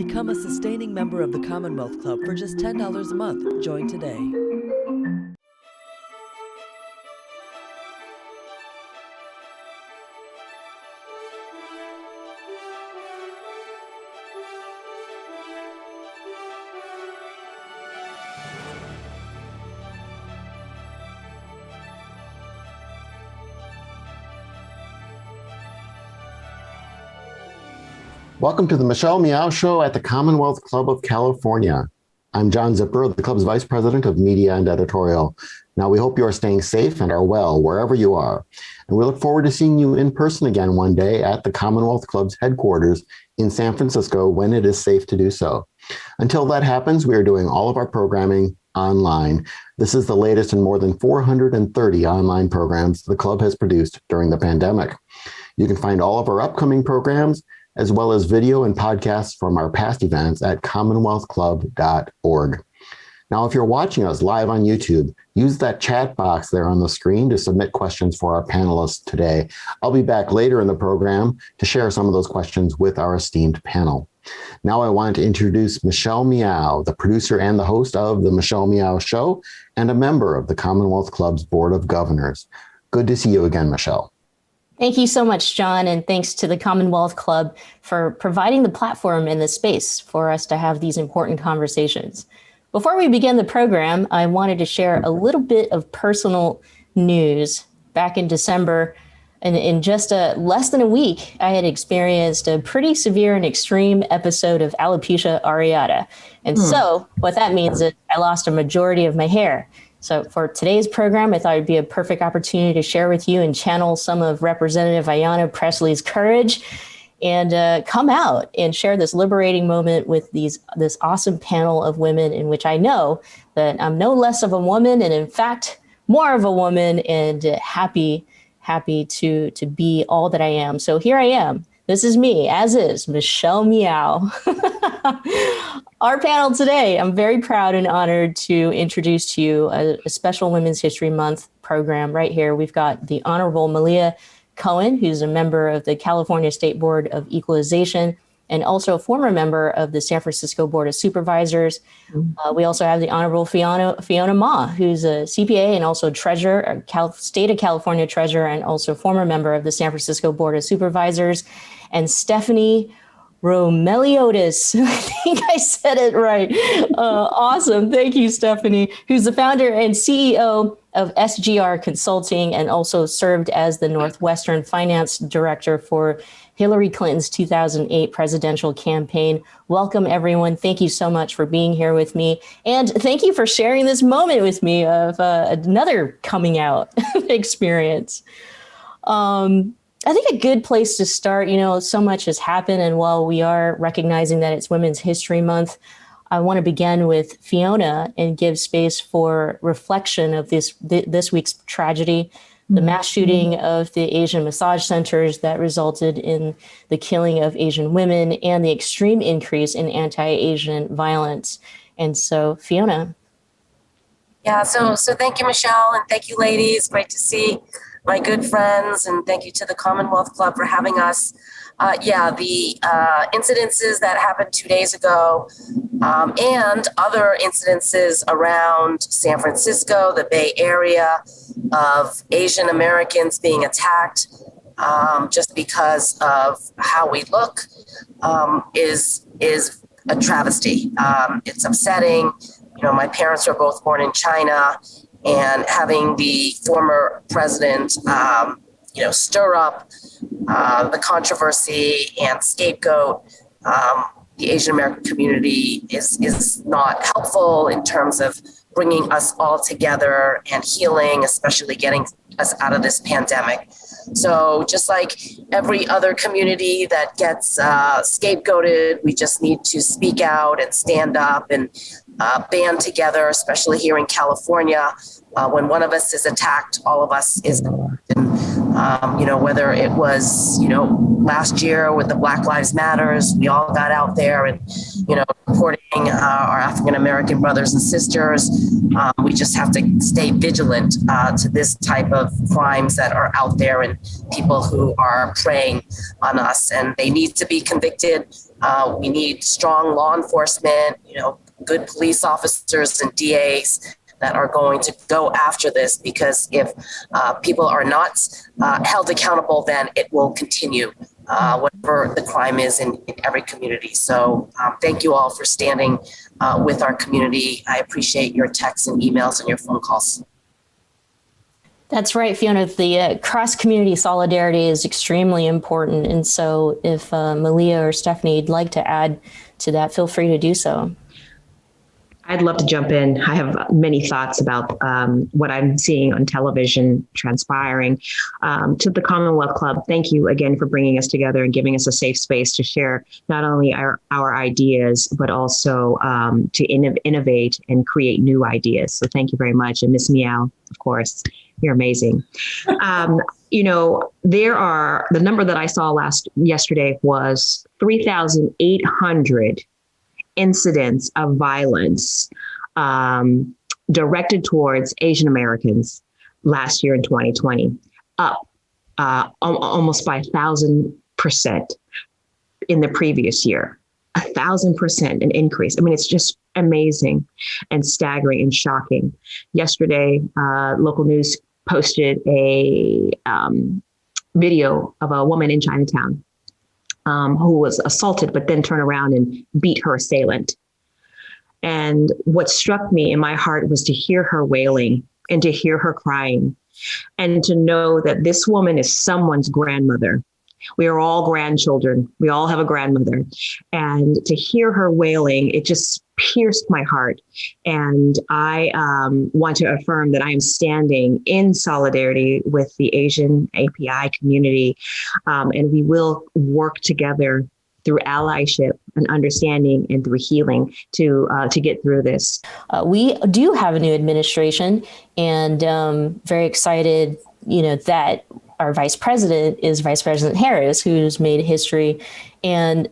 Become a sustaining member of the Commonwealth Club for just $10 a month. Join today. Welcome to the Michelle Meow Show at the Commonwealth Club of California. I'm John Zipper, the club's Vice President of Media and Editorial. Now, we hope you are staying safe and are well wherever you are. And we look forward to seeing you in person again one day at the Commonwealth Club's headquarters in San Francisco when it is safe to do so. Until that happens, we are doing all of our programming online. This is the latest in more than 430 online programs the club has produced during the pandemic. You can find all of our upcoming programs as well as video and podcasts from our past events at commonwealthclub.org. Now, if you're watching us live on YouTube, use that chat box there on the screen to submit questions for our panelists today. I'll be back later in the program to share some of those questions with our esteemed panel. Now I want to introduce Michelle Meow, the producer and the host of The Michelle Meow Show, and a member of the Commonwealth Club's Board of Governors. Good to see you again, Michelle. Thank you so much, John, and thanks to the Commonwealth Club for providing the platform and the space for us to have these important conversations. Before we begin the program, I wanted to share a little bit of personal news. Back in December, and in just less than a week, I had experienced a pretty severe and extreme episode of alopecia areata. And so what that means is I lost a majority of my hair. So for today's program, I thought it'd be a perfect opportunity to share with you and channel some of Representative Ayanna Pressley's courage and come out and share this liberating moment with this awesome panel of women in which I know that I'm no less of a woman and in fact, more of a woman and happy to be all that I am. So here I am. This is me, as is Michelle Meow. Our panel today, I'm very proud and honored to introduce to you a special Women's History Month program right here. We've got the Honorable Malia Cohen, who's a member of the California State Board of Equalization and also a former member of the San Francisco Board of Supervisors. We also have the Honorable Fiona Ma, who's a CPA and also treasurer, State of California treasurer, and also former member of the San Francisco Board of Supervisors. And Stephanie Roumeliotis, I think I said it right. Awesome. Thank you, Stephanie, who's the founder and CEO of SGR Consulting and also served as the Northwestern Finance Director for Hillary Clinton's 2008 presidential campaign. Welcome, everyone. Thank you so much for being here with me. And thank you for sharing this moment with me of another coming out experience. I think a good place to start, so much has happened. And while we are recognizing that it's Women's History Month, I want to begin with Fiona and give space for reflection of this week's tragedy, the mass shooting of the Asian massage centers that resulted in the killing of Asian women and the extreme increase in anti-Asian violence. And so, Fiona. Yeah, so thank you, Michelle, and thank you, ladies. Great to see my good friends, and thank you to the Commonwealth Club for having us. The incidences that happened 2 days ago and other incidences around San Francisco, the Bay Area, of Asian Americans being attacked just because of how we look is a travesty. It's upsetting. My parents were both born in China, and having the former president, stir up the controversy and scapegoat the Asian American community is not helpful in terms of bringing us all together and healing, especially getting us out of this pandemic. So just like every other community that gets scapegoated, we just need to speak out and stand up and band together, especially here in California. When one of us is attacked, all of us is whether it was, last year with the Black Lives Matters, we all got out there and, supporting our African-American brothers and sisters. We just have to stay vigilant to this type of crimes that are out there and people who are preying on us, and they need to be convicted. We need strong law enforcement, good police officers and DAs that are going to go after this, because if people are not held accountable, then it will continue, whatever the crime is in every community. So thank you all for standing with our community. I appreciate your texts and emails and your phone calls. That's right, Fiona. The cross-community solidarity is extremely important. And so if Malia or Stephanie would like to add to that, feel free to do so. I'd love to jump in. I have many thoughts about what I'm seeing on television transpiring. To the Commonwealth Club, thank you again for bringing us together and giving us a safe space to share not only our ideas, but also to innovate and create new ideas. So thank you very much. And Miss Meow, of course, you're amazing. The number that I saw yesterday was 3,800 incidents of violence directed towards Asian Americans last year in 2020, up almost by 1,000% in the previous year. 1,000% an increase. I mean, it's just amazing and staggering and shocking. Yesterday, local news posted a video of a woman in Chinatown who was assaulted, but then turned around and beat her assailant. And what struck me in my heart was to hear her wailing and to hear her crying and to know that this woman is someone's grandmother. We are all grandchildren. We all have a grandmother. And to hear her wailing, it just pierced my heart. And I want to affirm that I am standing in solidarity with the Asian API community. And we will work together through allyship and understanding and through healing to get through this. We do have a new administration, and very excited, that our vice president is Vice President Harris, who's made history. And,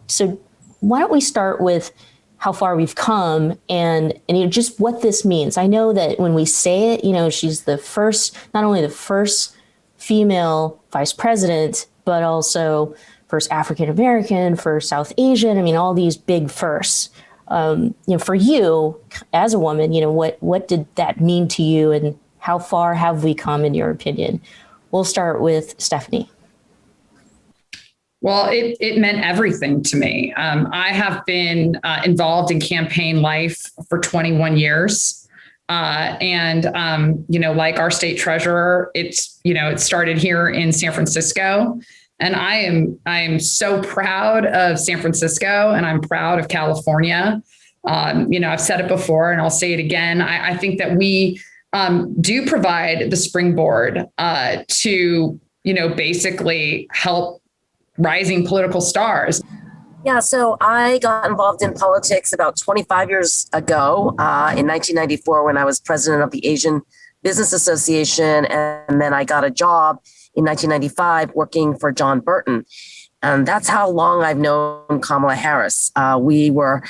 so why don't we start with how far we've come and just what this means. I know that when we say it, she's the first, not only the first female vice president, but also first African-American, first South Asian. I mean, all these big firsts. For you as a woman, what did that mean to you, and how far have we come in your opinion? We'll start with Stephanie. Well, it meant everything to me. I have been involved in campaign life for 21 years. Like our state treasurer, it started here in San Francisco. And I am so proud of San Francisco, and I'm proud of California. I've said it before and I'll say it again. I think that we do provide the springboard to, basically help rising political stars. Yeah, so I got involved in politics about 25 years ago in 1994 when I was president of the Asian Business Association. And then I got a job in 1995 working for John Burton. And that's how long I've known Kamala Harris. We were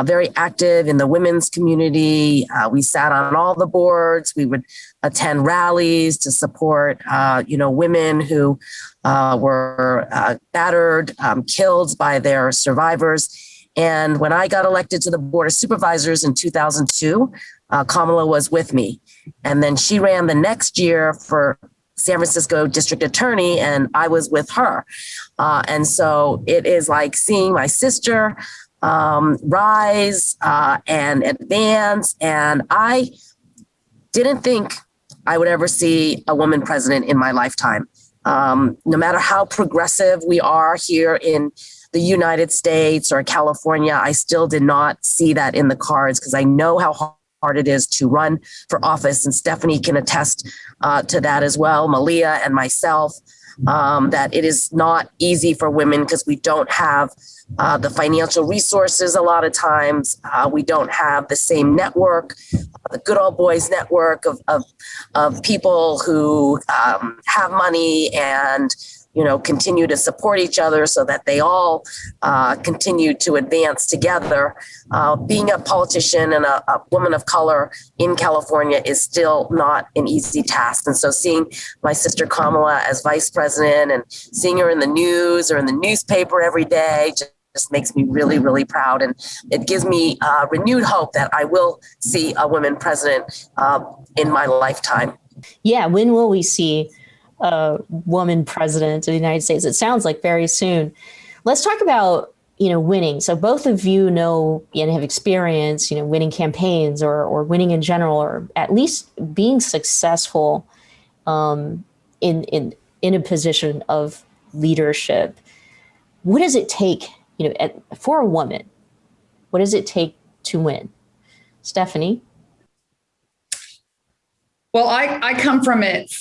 very active in the women's community. We sat on all the boards. We would attend rallies to support, women who were battered, killed by their survivors. And when I got elected to the Board of Supervisors in 2002, Kamala was with me. And then she ran the next year for San Francisco District Attorney, and I was with her. And so it is like seeing my sister rise and advance. And I didn't think I would ever see a woman president in my lifetime. No matter how progressive we are here in the United States or California, I still did not see that in the cards, because I know how hard it is to run for office. And Stephanie can attest to that as well, Malia and myself, that it is not easy for women because we don't have the financial resources a lot of times. We don't have the same network, the good old boys network of people who have money and continue to support each other so that they all continue to advance together. Being a politician and a woman of color in California is still not an easy task. And so seeing my sister Kamala as vice president and seeing her in the news or in the newspaper every day just makes me really, really proud. And it gives me renewed hope that I will see a woman president in my lifetime. Yeah, when will we see a woman president of the United States? It sounds like very soon. Let's talk about, winning. So both of you know and have experience, winning campaigns or winning in general, or at least being successful in a position of leadership. What does it take, for a woman? What does it take to win? Stephanie? Well, I come from it,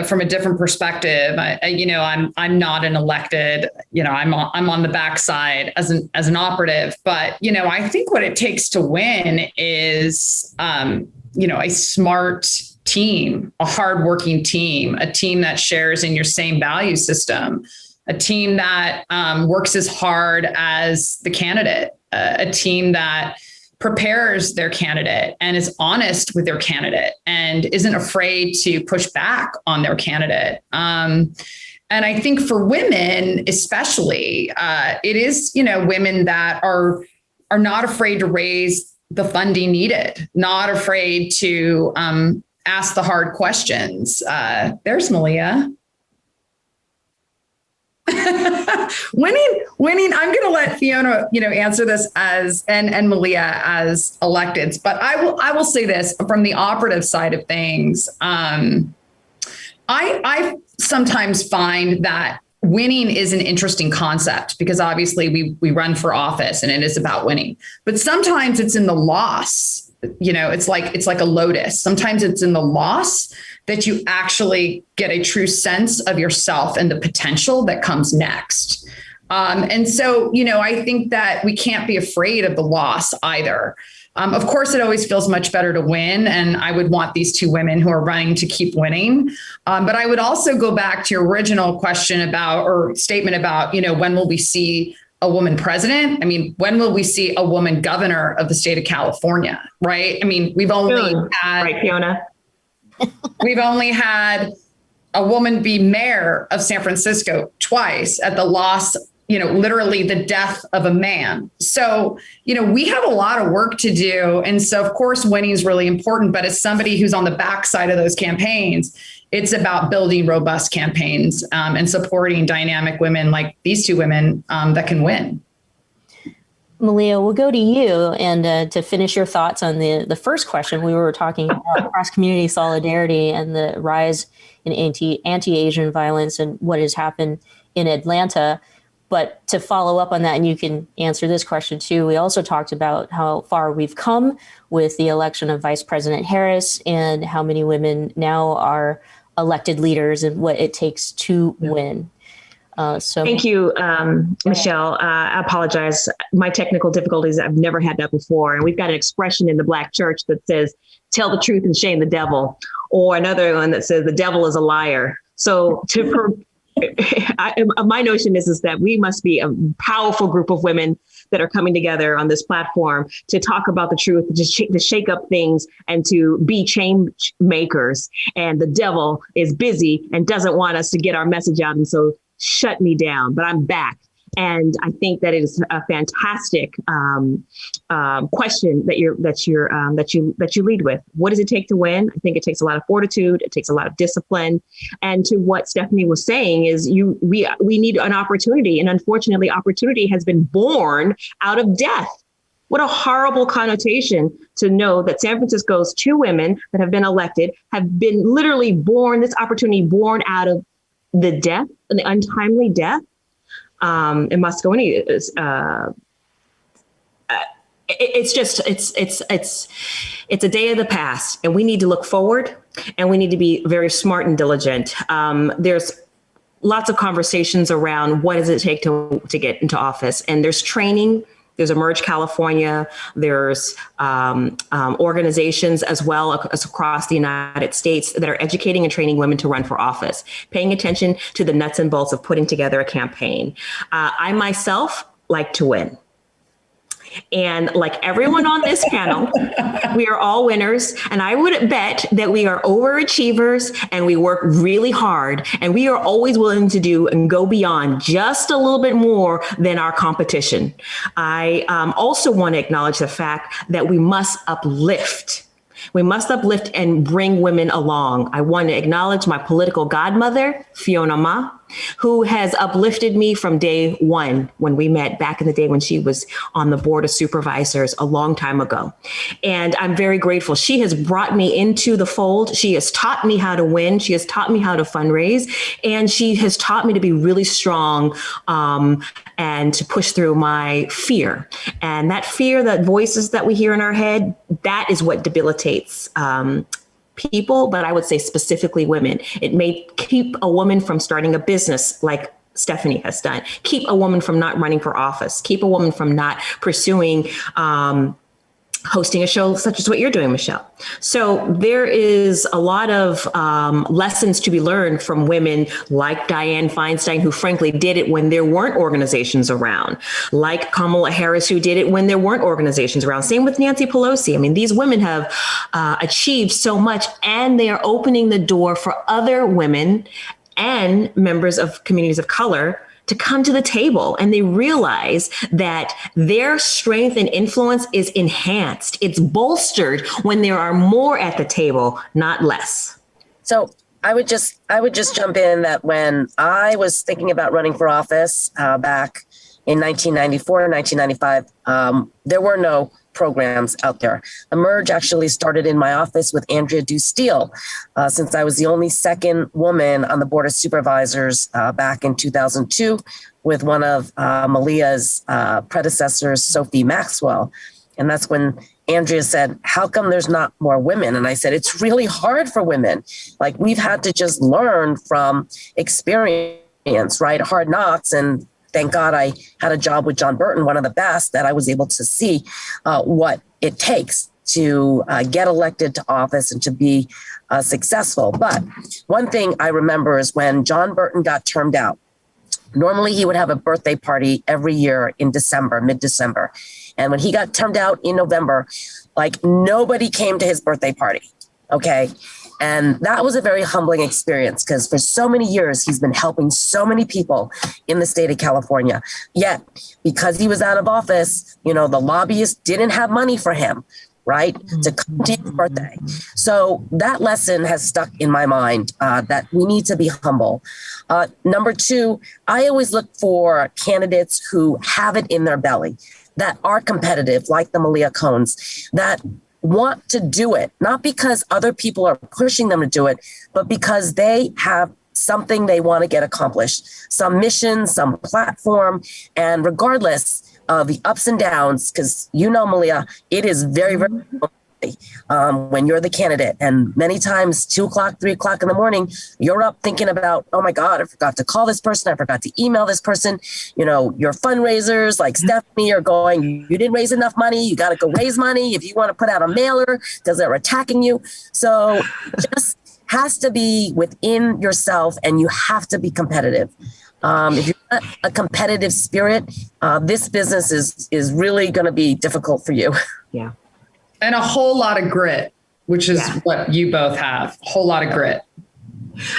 from a different perspective. I'm not an elected, I'm on the backside as an operative, but, I think what it takes to win is, a smart team, a hardworking team, a team that shares in your same value system, a team that works as hard as the candidate, a team that prepares their candidate and is honest with their candidate and isn't afraid to push back on their candidate. And I think for women, especially, it is, women that are not afraid to raise the funding needed, not afraid to ask the hard questions. There's Malia. Winning. I'm going to let Fiona, answer this and Malia as electeds. But I will say this from the operative side of things. I sometimes find that winning is an interesting concept because obviously we run for office and it is about winning. But sometimes it's in the loss. It's like a lotus. Sometimes it's in the loss that you actually get a true sense of yourself and the potential that comes next. And so, I think that we can't be afraid of the loss either. Of course, it always feels much better to win. And I would want these two women who are running to keep winning. But I would also go back to your original question or statement about, when will we see a woman president? I mean, when will we see a woman governor of the state of California? Right. I mean, we've only had, right, Fiona. We've only had a woman be mayor of San Francisco twice at the loss, literally the death of a man. So, we have a lot of work to do. And so, of course, winning is really important. But as somebody who's on the backside of those campaigns, it's about building robust campaigns and supporting dynamic women like these two women that can win. Malia, we'll go to you and to finish your thoughts on the first question. We were talking about cross-community solidarity and the rise in anti-Asian violence and what has happened in Atlanta. But to follow up on that, and you can answer this question too, we also talked about how far we've come with the election of Vice President Harris and how many women now are elected leaders and what it takes to win. Thank you, Michelle. I apologize. My technical difficulties, I've never had that before. And we've got an expression in the Black church that says, tell the truth and shame the devil. Or another one that says, the devil is a liar. So my notion is that we must be a powerful group of women that are coming together on this platform to talk about the truth, to shake up things and to be change makers. And the devil is busy and doesn't want us to get our message out. And so shut me down, but I'm back. And I think that it is a fantastic question that you lead with. What does it take to win? I think it takes a lot of fortitude. It takes a lot of discipline. And to what Stephanie was saying is we need an opportunity. And unfortunately, opportunity has been born out of death. What a horrible connotation to know that San Francisco's two women that have been elected have been literally born, this opportunity born out of the death, the untimely death. In Moscone is it's a day of the past, and we need to look forward, and we need to be very smart and diligent. There's lots of conversations around what does it take to get into office, and there's training. There's Emerge California. There's organizations as well as across the United States that are educating and training women to run for office, paying attention to the nuts and bolts of putting together a campaign. I myself like to win. And like everyone on this panel, we are all winners. And I would bet that we are overachievers and we work really hard. And we are always willing to do and go beyond just a little bit more than our competition. I also want to acknowledge the fact that we must uplift. We must uplift and bring women along. I want to acknowledge my political godmother, Fiona Ma, who has uplifted me from day one when we met back in the day when she was on the board of supervisors a long time ago. And I'm very grateful. She has brought me into the fold. She has taught me how to win. She has taught me how to fundraise. And she has taught me to be really strong and to push through my fear. And that fear, that voices that we hear in our head, that is what debilitates people, but I would say specifically women. It may keep a woman from starting a business like Stephanie has done, keep a woman from not running for office, keep a woman from not pursuing hosting a show such as what you're doing, Michelle. So there is a lot of lessons to be learned from women like Dianne Feinstein, who frankly did it when there weren't organizations around, like Kamala Harris, who did it when there weren't organizations around. Same with Nancy Pelosi. I mean, these women have achieved so much, and they are opening the door for other women and members of communities of color to come to the table, and they realize that their strength and influence is enhanced. It's bolstered when there are more at the table, not less. So I would just jump in that when I was thinking about running for office back in 1994, 1995, there were no programs out there. Emerge actually started in my office with Andrea Dusteel, since I was the only second woman on the board of supervisors back in 2002 with one of Malia's predecessors, Sophie Maxwell. And that's when Andrea said, how come there's not more women? And I said, it's really hard for women. Like, we've had to just learn from experience, right? Hard knocks. And thank God I had a job with John Burton, one of the best, that I was able to see what it takes to get elected to office and to be successful. But one thing I remember is when John Burton got termed out, normally he would have a birthday party every year in December, mid-December. And when he got termed out in November, like, nobody came to his birthday party, okay? And that was a very humbling experience, because for so many years, he's been helping so many people in the state of California. Yet, because he was out of office, the lobbyists didn't have money for him, right, to come to his birthday. So that lesson has stuck in my mind, that we need to be humble. Number two, I always look for candidates who have it in their belly, that are competitive, like the Malia Cones, that want to do it, not because other people are pushing them to do it, but because they have something they want to get accomplished, some mission, some platform. And regardless of the ups and downs, because Malia, it is very, very when you're the candidate. And many times 2 o'clock, 3 o'clock in the morning, you're up thinking about, oh my God, I forgot to call this person. I forgot to email this person. Your fundraisers like Stephanie are going, you didn't raise enough money. You got to go raise money. If you want to put out a mailer, because they're attacking you. So just has to be within yourself, and you have to be competitive. If you're not a competitive spirit, this business is really going to be difficult for you. Yeah. And a whole lot of grit, which is what you both have. A whole lot of grit.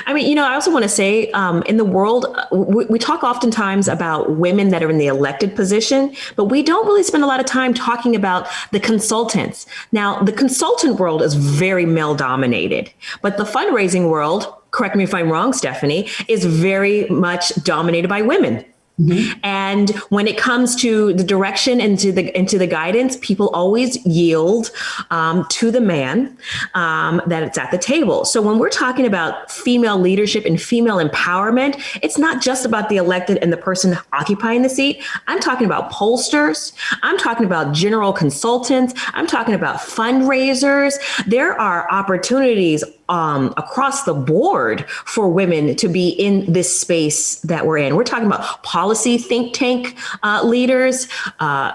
I mean, I also want to say in the world, we talk oftentimes about women that are in the elected position, but we don't really spend a lot of time talking about the consultants. Now, the consultant world is very male dominated, but the fundraising world, correct me if I'm wrong, Stephanie, is very much dominated by women. Mm-hmm. And when it comes to the direction and to the guidance, people always yield to the man that it's at the table. So when we're talking about female leadership and female empowerment, it's not just about the elected and the person occupying the seat. I'm talking about pollsters. I'm talking about general consultants. I'm talking about fundraisers. There are opportunities across the board for women to be in this space that we're in. We're talking about policy think tank leaders.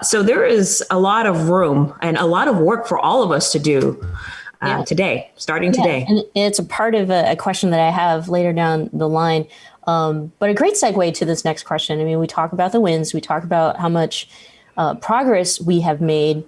So there is a lot of room and a lot of work for all of us to do today, starting today. And it's a part of a question that I have later down the line. But a great segue to this next question. I mean, we talk about the wins. We talk about how much progress we have made.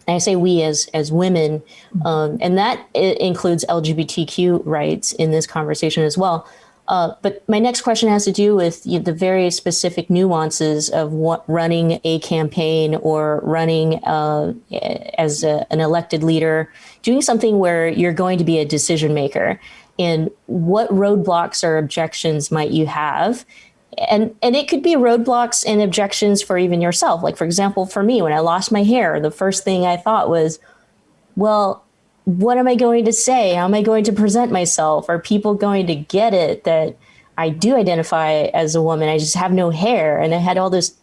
And I say we as women, and that includes LGBTQ rights in this conversation as well. But my next question has to do with the very specific nuances of what running a campaign or running as an elected leader, doing something where you're going to be a decision maker, and what roadblocks or objections might you have? And it could be roadblocks and objections for even yourself. Like, for example, for me, when I lost my hair, the first thing I thought was, well, what am I going to say? How am I going to present myself? Are people going to get it that I do identify as a woman? I just have no hair. And I had all this,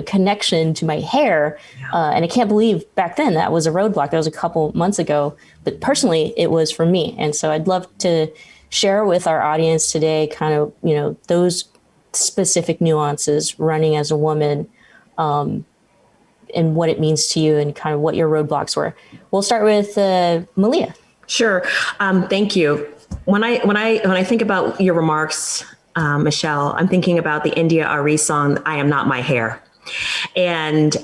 connection to my hair. And I can't believe back then that was a roadblock. That was a couple months ago. But personally, it was for me. And so I'd love to share with our audience today kind of, those specific nuances running as a woman, and what it means to you and kind of what your roadblocks were. We'll start with Malia. Sure. Thank you. When I think about your remarks, Michelle, I'm thinking about the India Ari song, "I Am Not My Hair." And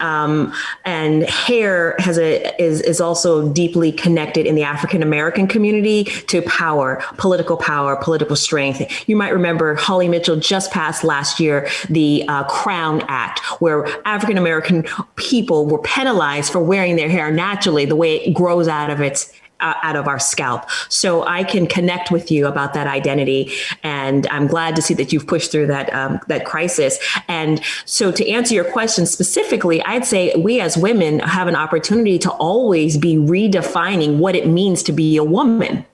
hair is also deeply connected in the African American community to power, political strength. You might remember Holly Mitchell just passed last year the Crown Act, where African American people were penalized for wearing their hair naturally, the way it grows out of our scalp. So I can connect with you about that identity. And I'm glad to see that you've pushed through that crisis. And so to answer your question specifically, I'd say we as women have an opportunity to always be redefining what it means to be a woman.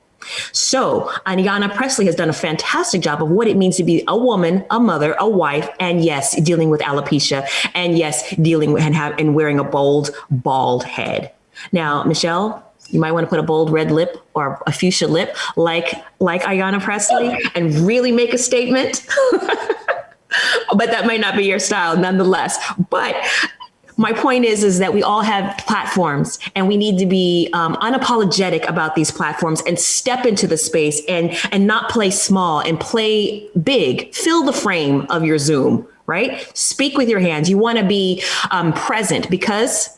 So Ayanna Pressley has done a fantastic job of what it means to be a woman, a mother, a wife, and yes, dealing with alopecia, and yes, dealing with and wearing a bold, bald head. Now, Michelle, you might want to put a bold red lip or a fuchsia lip like Ayanna Pressley and really make a statement. But that might not be your style nonetheless. But my point is that we all have platforms, and we need to be unapologetic about these platforms and step into the space and not play small and play big. Fill the frame of your Zoom, right? Speak with your hands. You want to be present, because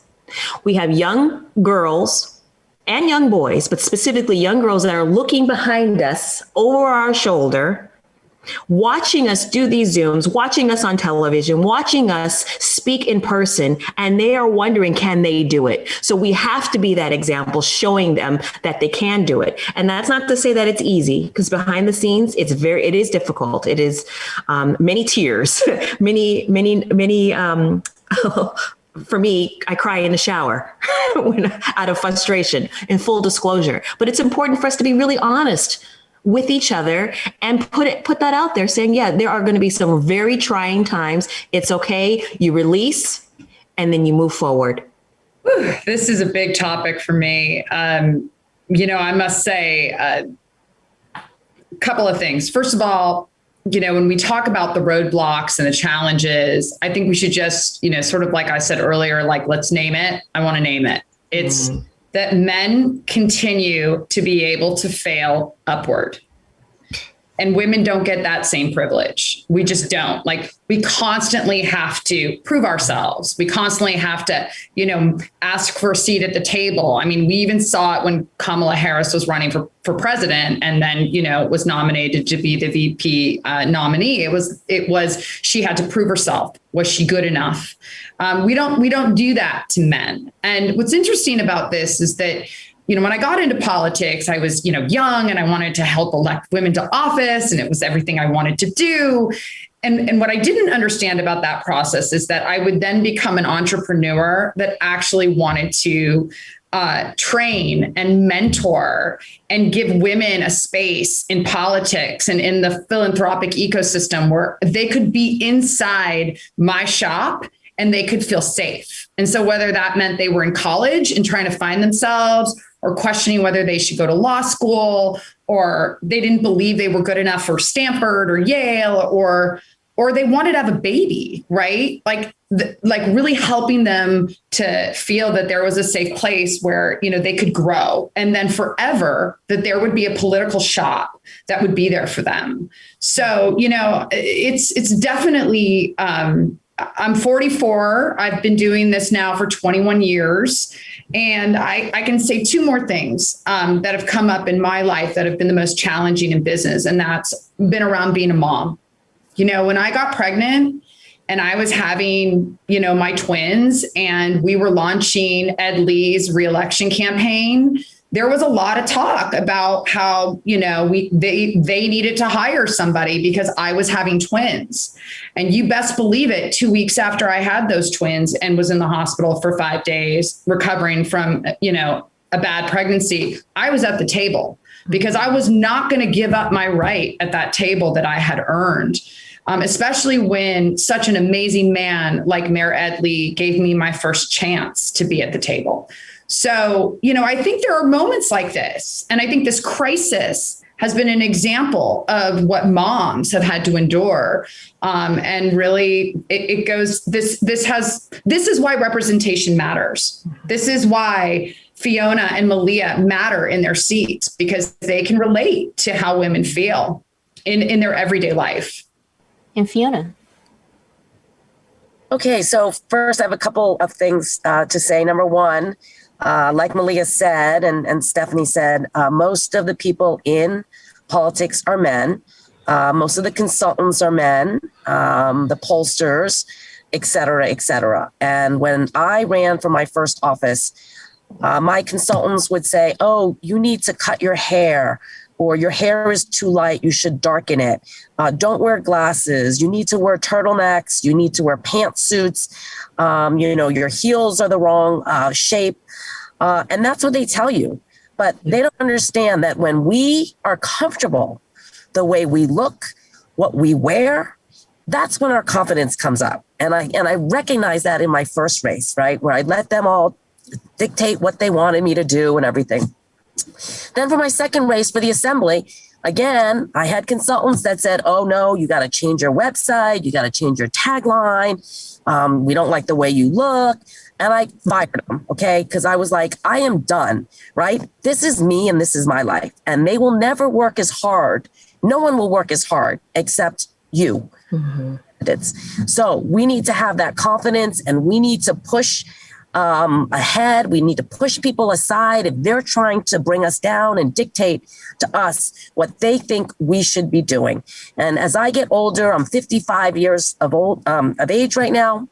we have young girls and young boys, but specifically young girls that are looking behind us over our shoulder, watching us do these Zooms, watching us on television, watching us speak in person, and they are wondering, can they do it? So we have to be that example, showing them that they can do it. And that's not to say that it's easy, because behind the scenes, it is difficult. It is many tears, many for me, I cry in the shower out of frustration, in full disclosure. But it's important for us to be really honest with each other and put that out there, saying, yeah, there are going to be some very trying times. It's okay. You release and then you move forward. This is a big topic for me. I must say a couple of things. First of all, when we talk about the roadblocks and the challenges, I think we should just, sort of like I said earlier, like, let's name it. I want to name it. It's that men continue to be able to fail upward. And women don't get that same privilege. We just don't. Like, we constantly have to prove ourselves. We constantly have to, ask for a seat at the table. I mean, we even saw it when Kamala Harris was running for president, and then, was nominated to be the VP nominee. It was she had to prove herself. Was she good enough? We don't do that to men. And what's interesting about this is that, when I got into politics, I was, young, and I wanted to help elect women to office, and it was everything I wanted to do. And what I didn't understand about that process is that I would then become an entrepreneur that actually wanted to train and mentor and give women a space in politics and in the philanthropic ecosystem where they could be inside my shop and they could feel safe. And so whether that meant they were in college and trying to find themselves, or questioning whether they should go to law school, or they didn't believe they were good enough for Stanford or Yale, or they wanted to have a baby, right? Like really helping them to feel that there was a safe place where, they could grow, and then forever that there would be a political shop that would be there for them. So, it's definitely, I'm 44. I've been doing this now for 21 years. And I can say two more things that have come up in my life that have been the most challenging in business. And that's been around being a mom. You know, when I got pregnant and I was having, you know, my twins and we were launching Ed Lee's reelection campaign, there was a lot of talk about how, you know, they needed to hire somebody because I was having twins. And you best believe it, 2 weeks after I had those twins and was in the hospital for 5 days recovering from, you know, a bad pregnancy, I was at the table because I was not going to give up my right at that table that I had earned. Especially when such an amazing man like Mayor Ed Lee gave me my first chance to be at the table. So, you know, I think there are moments like this. And I think this crisis has been an example of what moms have had to endure. And really, it goes, this is why representation matters. This is why Fiona and Malia matter in their seats, because they can relate to how women feel in their everyday life. And Fiona. Okay, so first I have a couple of things to say. Number one, like Malia said and Stephanie said, most of the people in politics are men. Most of the consultants are men, the pollsters, et cetera, et cetera. And when I ran for my first office, my consultants would say, oh, you need to cut your hair, or your hair is too light, you should darken it. Don't wear glasses. You need to wear turtlenecks. You need to wear pantsuits. You know, your heels are the wrong shape. And that's what they tell you. But they don't understand that when we are comfortable, the way we look, what we wear, that's when our confidence comes up. And I recognize that in my first race, right? Where I let them all dictate what they wanted me to do and everything. Then for my second race for the assembly, again, I had consultants that said, oh, no, you got to change your website. You got to change your tagline. We don't like the way you look. And I fired them, okay? Because I was like, I am done, right? This is me and this is my life. And they will never work as hard. No one will work as hard except you. Mm-hmm. So we need to have that confidence and we need to push ahead. We need to push people aside if they're trying to bring us down and dictate to us what they think we should be doing. And as I get older, I'm 55 years of age right now.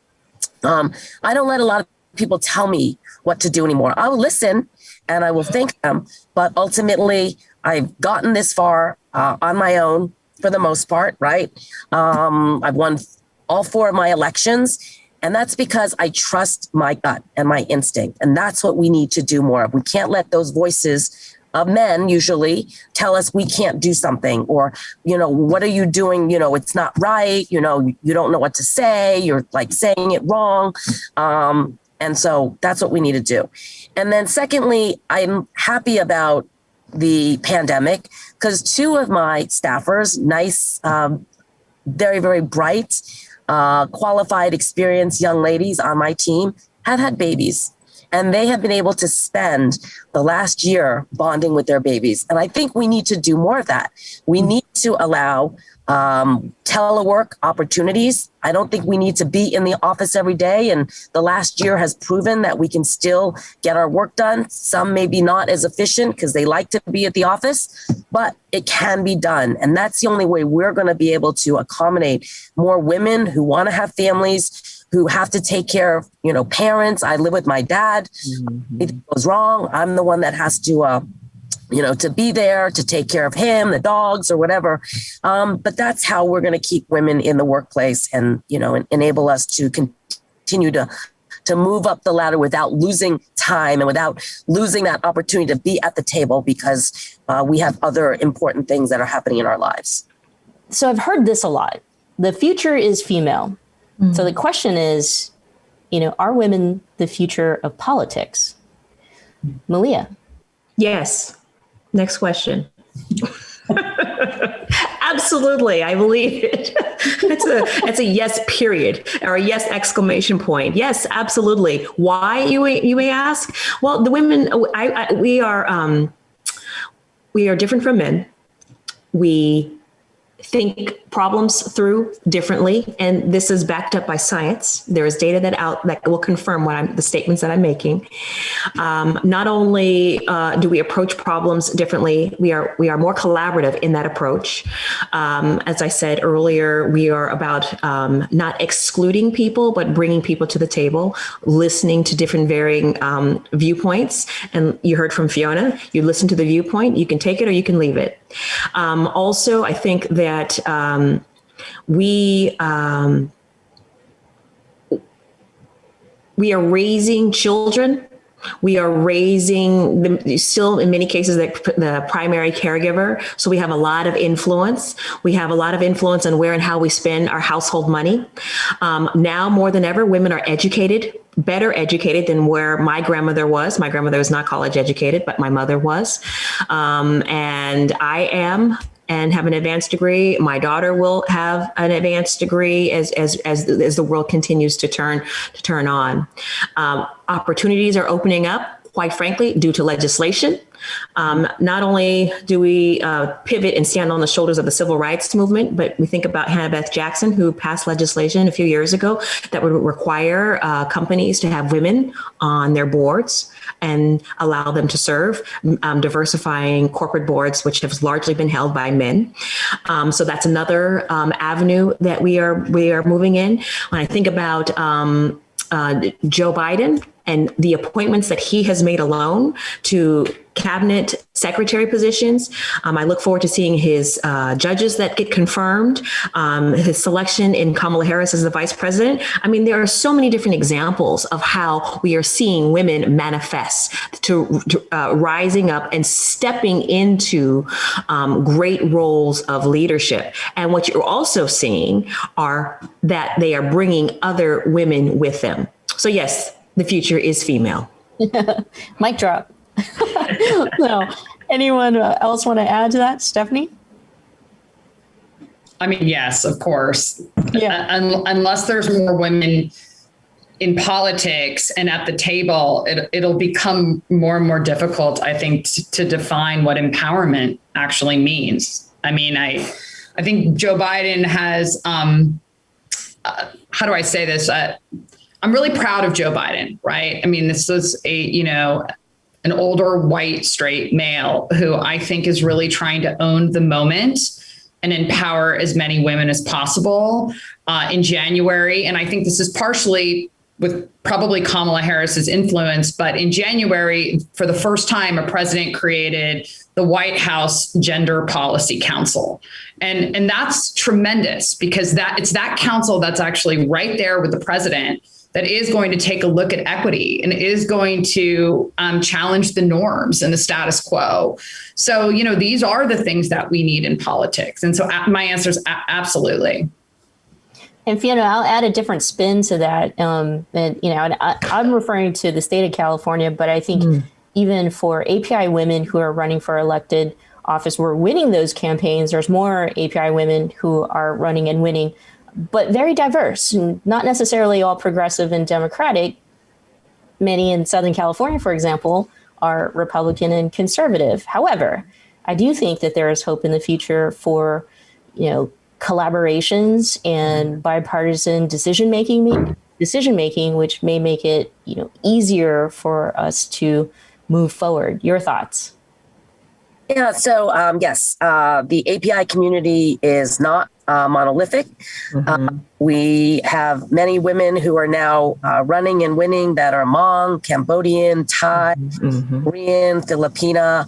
I don't let a lot of people tell me what to do anymore. I will listen and I will thank them. But ultimately, I've gotten this far on my own for the most part, right? I've won all 4 of my elections. And that's because I trust my gut and my instinct. And that's what we need to do more of. We can't let those voices of men usually tell us we can't do something or, you know, what are you doing? You know, it's not right. You know, you don't know what to say. You're like saying it wrong. And so that's what we need to do. And then secondly, I'm happy about the pandemic because 2 of my staffers, nice, very, very bright, qualified, experienced young ladies on my team have had babies. And they have been able to spend the last year bonding with their babies. And I think we need to do more of that. We need to allow telework opportunities. I don't think we need to be in the office every day. And the last year has proven that we can still get our work done. Some may be not as efficient because they like to be at the office, but it can be done. And that's the only way we're going to be able to accommodate more women who want to have families, who have to take care of, you know, parents. I live with my dad. Mm-hmm. If it goes wrong, I'm the one that has to, you know, to be there to take care of him, the dogs or whatever. But that's how we're going to keep women in the workplace and, you know, enable us to continue to move up the ladder without losing time and without losing that opportunity to be at the table because we have other important things that are happening in our lives. So I've heard this a lot. The future is female. Mm-hmm. So the question is, you know, are women the future of politics? Malia. Yes. Next question. Absolutely. I believe it. It's a yes, period, or a yes, exclamation point. Yes, absolutely. Why, you may ask? Well, the women, we are different from men. We think problems through differently, and this is backed up by science. There is data that will confirm the statements that I'm making. Not only do we approach problems differently, we are more collaborative in that approach. As I said earlier, we are about not excluding people, but bringing people to the table, listening to different varying viewpoints. And you heard from Fiona, you listen to the viewpoint, you can take it or you can leave it. Also, I think that we are raising children. We are raising them still in many cases the primary caregiver. So we have a lot of influence. We have a lot of influence on where and how we spend our household money. Now more than ever, women are educated, better educated than where my grandmother was. My grandmother was not college educated, but my mother was. And I am, and have an advanced degree. My daughter will have an advanced degree as the world continues to turn on. Opportunities are opening up, quite frankly, due to legislation. Not only do we pivot and stand on the shoulders of the civil rights movement, but we think about Hannah Beth Jackson, who passed legislation a few years ago that would require companies to have women on their boards and allow them to serve, diversifying corporate boards, which have largely been held by men. So that's another avenue that we are moving in. When I think about Joe Biden and the appointments that he has made alone to cabinet secretary positions. I look forward to seeing his judges that get confirmed, his selection in Kamala Harris as the vice president. I mean, there are so many different examples of how we are seeing women manifest to rising up and stepping into great roles of leadership. And what you're also seeing are that they are bringing other women with them. So yes, the future is female. Mic drop. So, anyone else want to add to that? Stephanie? I mean, yes, of course. Yeah. Unless there's more women in politics and at the table, it'll become more and more difficult, I think, to define what empowerment actually means. I mean, I think Joe Biden has, how do I say this? I'm really proud of Joe Biden, right? I mean, this is an older white straight male who I think is really trying to own the moment and empower as many women as possible in January. And I think this is partially with probably Kamala Harris's influence, but in January, for the first time, a president created the White House Gender Policy Council. And that's tremendous because it's that council that's actually right there with the president that is going to take a look at equity and is going to challenge the norms and the status quo. So, these are the things that we need in politics. And so my answer is absolutely. And Fiona, I'll add a different spin to that. And I'm referring to the state of California, but I think even for API women who are running for elected office, we're winning those campaigns. There's more API women who are running and winning, but very diverse, not necessarily all progressive and Democratic. Many in Southern California, for example, are Republican and conservative. However, I do think that there is hope in the future for, collaborations and bipartisan decision making, which may make it, easier for us to move forward. Your thoughts? Yeah, so yes, the API community is not monolithic. We have many women who are now running and winning that are Hmong, Cambodian, Thai, Korean, Filipina,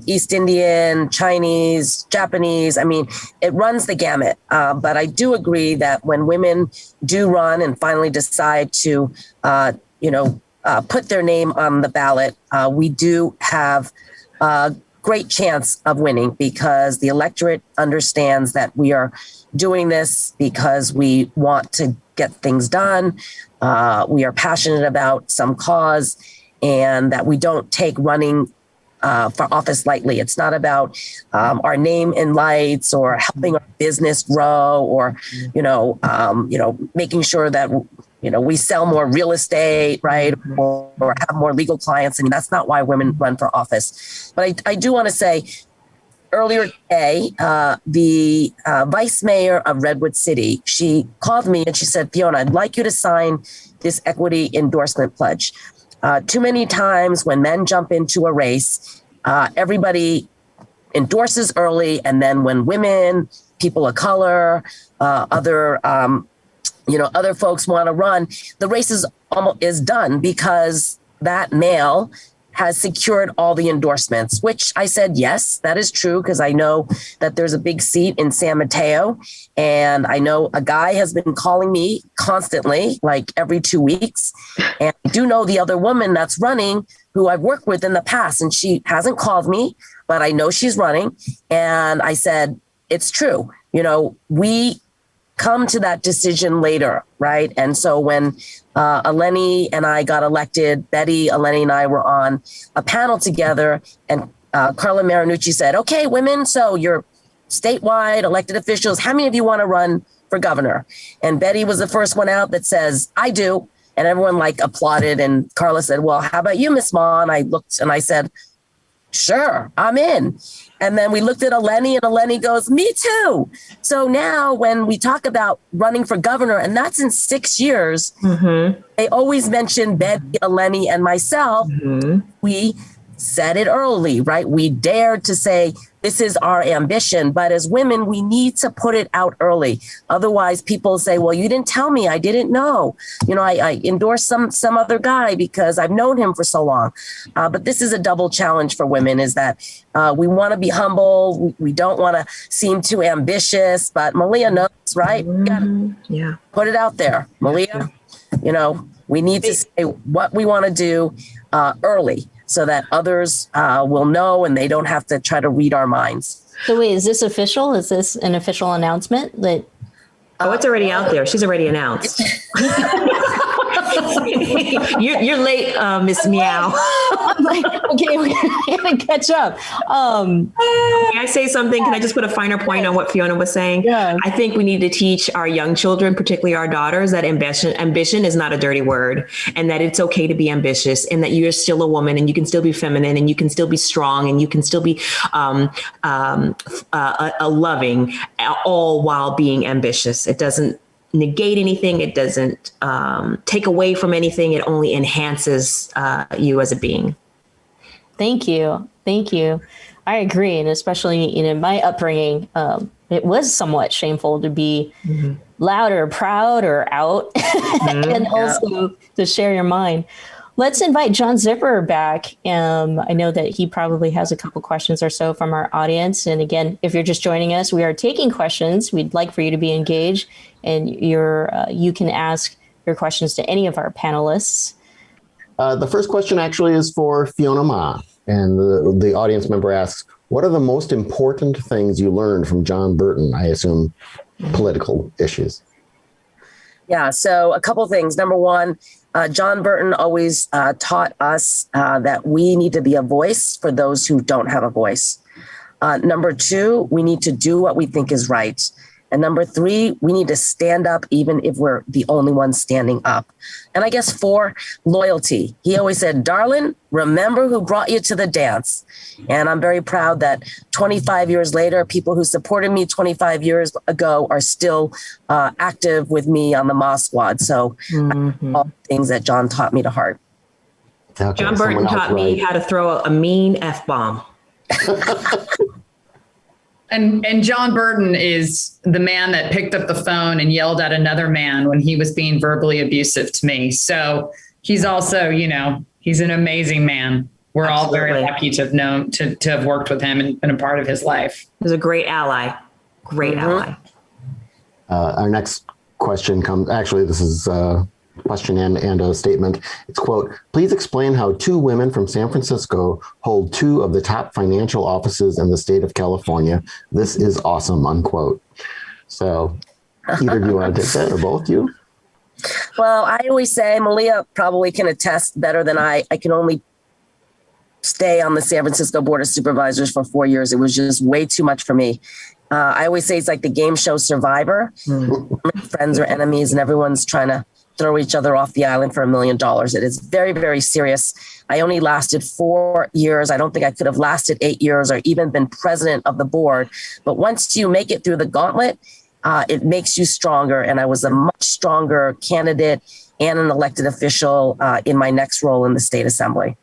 East Indian, Chinese, Japanese. I mean, it runs the gamut. But I do agree that when women do run and finally decide to, put their name on the ballot, we do have great chance of winning because the electorate understands that we are doing this because we want to get things done. We are passionate about some cause and that we don't take running for office lightly. It's not about our name in lights or helping our business grow or, making sure that we sell more real estate, right? Or have more legal clients. I mean, that's not why women run for office. But I do want to say earlier today, the vice mayor of Redwood City, she called me and she said, Fiona, I'd like you to sign this equity endorsement pledge. Too many times when men jump into a race, everybody endorses early. And then when women, people of color, other folks want to run, the race is done because that male has secured all the endorsements, which I said, yes, that is true, because I know that there's a big seat in San Mateo. And I know a guy has been calling me constantly, like every 2 weeks. And I do know the other woman that's running who I've worked with in the past, and she hasn't called me, but I know she's running. And I said, it's true. We come to that decision later, right? And so when Eleni and I got elected, Betty, Eleni, and I were on a panel together, and Carla Marinucci said, okay, women, so you're statewide elected officials. How many of you want to run for governor? And Betty was the first one out that says, I do. And everyone applauded. And Carla said, well, how about you, Miss Ma? And I looked and I said, sure, I'm in. And then we looked at Eleni, and Eleni goes, me too. So now when we talk about running for governor, and that's in 6 years, they always mention Betty, Eleni, and myself. We said it early, right? We dared to say, this is our ambition. But as women, we need to put it out early. Otherwise, people say, well, you didn't tell me. I didn't know. I endorsed some other guy because I've known him for so long. But this is a double challenge for women, is that we want to be humble. We don't want to seem too ambitious. But Malia knows, right? We gotta put it out there. Malia, we need to say what we want to do early, so that others will know and they don't have to try to read our minds. So wait, is this official? Is this an official announcement that? Oh, it's already out there. She's already announced. You're late, Miss Meow. Okay, we're gonna catch up. Can I say something? Can I just put a finer point on what Fiona was saying? Yeah. I think we need to teach our young children, particularly our daughters, that ambition is not a dirty word, and that it's okay to be ambitious, and that you're still a woman, and you can still be feminine, and you can still be strong, and you can still be a loving, all while being ambitious. It doesn't negate anything. It doesn't take away from anything. It only enhances you as a being. Thank you. I agree. And especially in my upbringing, it was somewhat shameful to be loud or proud or out and also to share your mind. Let's invite John Zipper back. I know that he probably has a couple questions or so from our audience. And again, if you're just joining us, we are taking questions. We'd like for you to be engaged, and you can ask your questions to any of our panelists. The first question actually is for Fiona Ma, and the audience member asks, what are the most important things you learned from John Burton? I assume political issues. Yeah, so a couple things. Number one, John Burton always taught us that we need to be a voice for those who don't have a voice. Number two, we need to do what we think is right. And number three, we need to stand up even if we're the only ones standing up. And I guess four, loyalty. He always said, darling, remember who brought you to the dance. And I'm very proud that 25 years later, people who supported me 25 years ago are still active with me on the Ma Squad. So all the things that John taught me to heart. Okay, John Burton taught me how to throw a mean F-bomb. And John Burton is the man that picked up the phone and yelled at another man when he was being verbally abusive to me. So he's also, he's an amazing man. We're all very lucky to have known, to have worked with him and been a part of his life. He's a great ally. Great ally. Our next question comes, actually, this is a question and a statement. It's quote, please explain how two women from San Francisco hold two of the top financial offices in the state of California. This is awesome, unquote. So either of you want to take that, or both you? Well, I always say, Malia probably can attest better than I can only stay on the San Francisco Board of Supervisors for 4 years. It was just way too much for me. I always say it's like the game show Survivor. Friends or enemies, and everyone's trying to throw each other off the island for $1 million. It is very, very serious. I only lasted 4 years. I don't think I could have lasted 8 years or even been president of the board. But once you make it through the gauntlet, it makes you stronger. And I was a much stronger candidate and an elected official in my next role in the state assembly.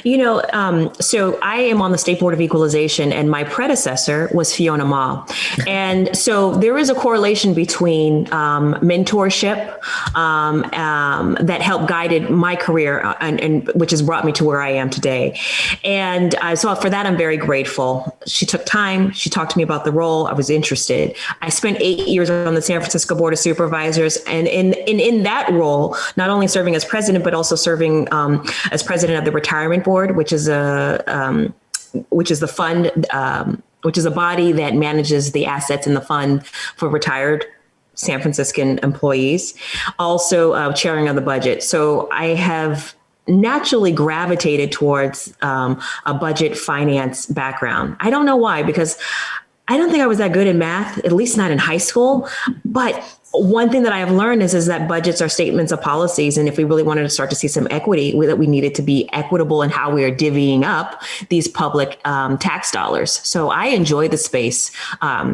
So I am on the State Board of Equalization, and my predecessor was Fiona Ma. And so there is a correlation between mentorship that helped guided my career and which has brought me to where I am today. And so for that, I'm very grateful. She took time. She talked to me about the role. I was interested. I spent 8 years on the San Francisco Board of Supervisors. And in that role, not only serving as president, but also serving as president of the Retirement Board, which is a fund, which is a body that manages the assets in the fund for retired San Franciscan employees. Also, chairing of the budget. So I have naturally gravitated towards a budget finance background. I don't know why, because I don't think I was that good in math, at least not in high school. But one thing that I have learned is that budgets are statements of policies. And if we really wanted to start to see some equity, that we needed to be equitable in how we are divvying up these public tax dollars. So I enjoy the space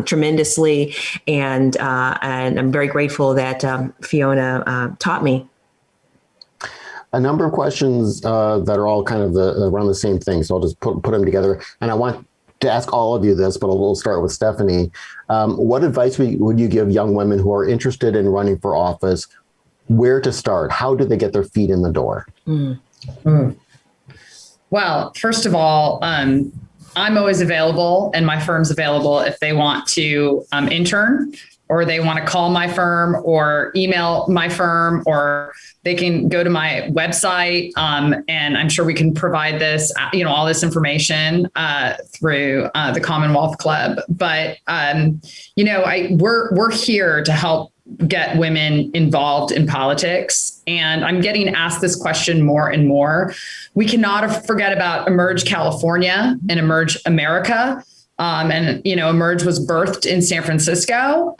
tremendously. And I'm very grateful that Fiona taught me. A number of questions that are all kind of around the same thing. So I'll just put them together. And I want to ask all of you this, but we'll start with Stephanie. What advice would you give young women who are interested in running for office? Where to start? How do they get their feet in the door? Well, first of all, I'm always available, and my firm's available if they want to intern, or they want to call my firm or email my firm, or they can go to my website. And I'm sure we can provide this, all this information through the Commonwealth Club. But, we're here to help get women involved in politics. And I'm getting asked this question more and more. We cannot forget about Emerge California and Emerge America. Emerge was birthed in San Francisco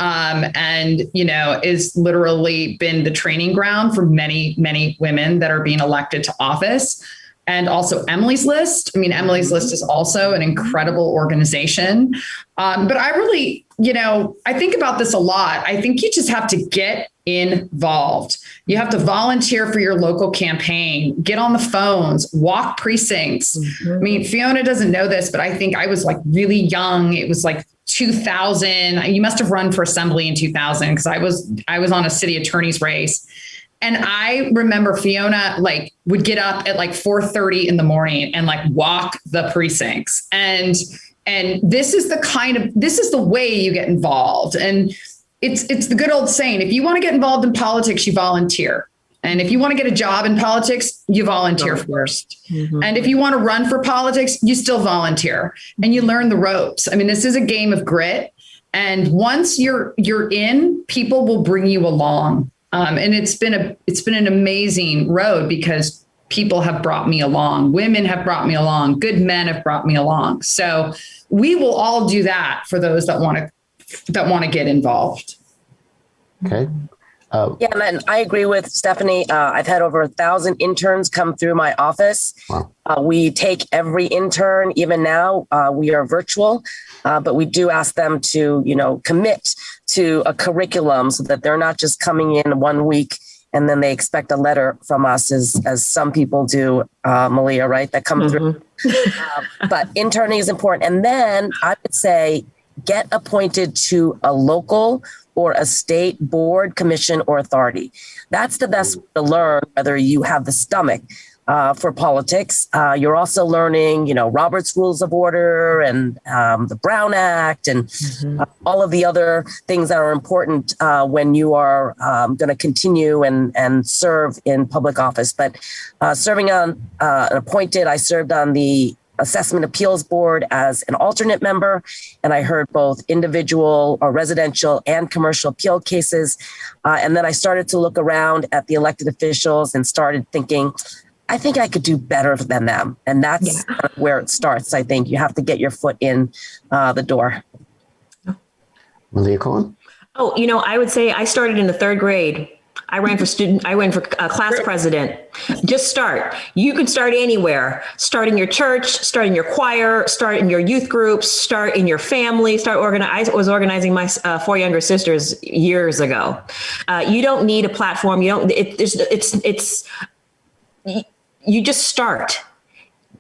is literally been the training ground for many, many women that are being elected to office. And also Emily's List. Emily's List is also an incredible organization. But I really, I think about this a lot. I think you just have to get involved. You have to volunteer for your local campaign, get on the phones, walk precincts. Mm-hmm. Fiona doesn't know this, but I think I was really young. It was 2000. You must have run for assembly in 2000 because I was on a city attorney's race. And I remember Fiona would get up at 4:30 in the morning and walk the precincts. And this is the way you get involved. And it's the good old saying, if you want to get involved in politics, you volunteer. And if you want to get a job in politics, you volunteer first. Mm-hmm. And if you want to run for politics, you still volunteer and you learn the ropes. This is a game of grit. And once you're in, people will bring you along. And it's been an amazing road because people have brought me along. Women have brought me along. Good men have brought me along. So we will all do that for those that want to get involved. Okay. And I agree with Stephanie. I've had over 1,000 interns come through my office. Wow. We take every intern. Even now, we are virtual, but we do ask them to, commit to a curriculum so that they're not just coming in 1 week and then they expect a letter from us, as some people do, Malia, right? That come through. But interning is important. And then I would say get appointed to a local or a state board, commission, or authority. That's the best way to learn whether you have the stomach for politics. You're also learning, Robert's Rules of Order and the Brown Act and all of the other things that are important when you are going to continue and serve in public office. But serving on I served on the Assessment Appeals Board as an alternate member, and I heard both individual or residential and commercial appeal cases. And then I started to look around at the elected officials and started thinking, I think I could do better than them. And that's where it starts. I think you have to get your foot in the door. Malia Cohen? Oh, I would say I started in the third grade. I ran for class president. Just start. You can start anywhere. Start in your church, start in your choir, start in your youth groups, start in your family, I was organizing my 4 younger sisters years ago. You don't need a platform. You just start.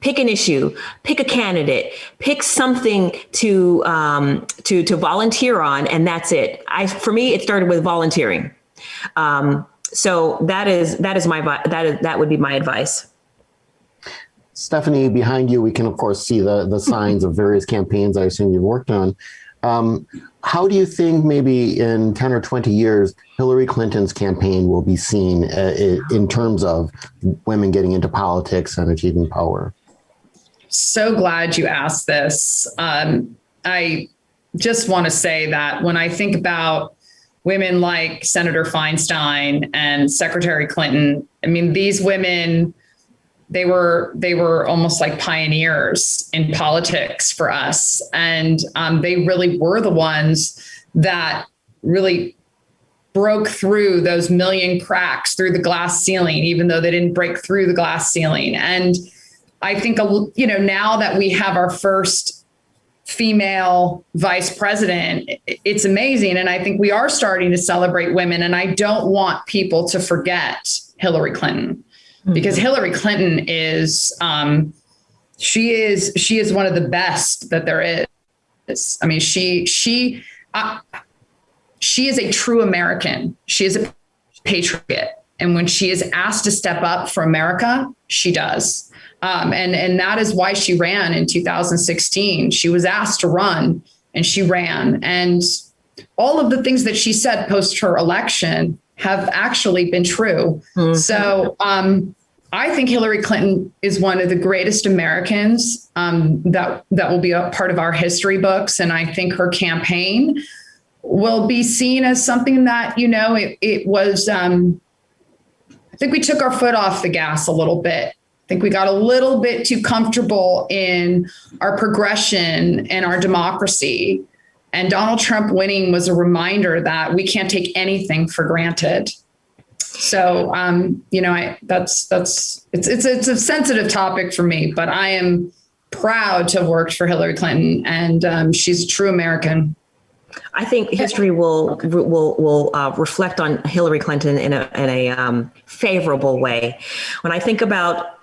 Pick an issue, pick a candidate, pick something to volunteer on, and that's it. For me, it started with volunteering. So that would be my advice. Stephanie, behind you, we can of course see the signs of various campaigns I assume you've worked on. How do you think maybe in 10 or 20 years, Hillary Clinton's campaign will be seen in terms of women getting into politics and achieving power? So glad you asked this. I just want to say that when I think about women like Senator Feinstein and Secretary Clinton, I mean, these women, they were almost like pioneers in politics for us. And they really were the ones that really broke through those million cracks through the glass ceiling, even though they didn't break through the glass ceiling. And I think, now that we have our first female vice president, it's amazing. And I think we are starting to celebrate women. And I don't want people to forget Hillary Clinton, because Hillary Clinton is, she is one of the best that there is. I mean, she is a true American. She is a patriot. And when she is asked to step up for America, she does. And that is why she ran in 2016. She was asked to run and she ran. And all of the things that she said post her election have actually been true. Mm-hmm. So I think Hillary Clinton is one of the greatest Americans that will be a part of our history books. And I think her campaign will be seen as something that, it was, I think we took our foot off the gas a little bit. I think we got a little bit too comfortable in our progression and our democracy. And Donald Trump winning was a reminder that we can't take anything for granted. So, it's a sensitive topic for me, but I am proud to have worked for Hillary Clinton, and she's a true American. I think history will reflect on Hillary Clinton in a favorable way. When I think about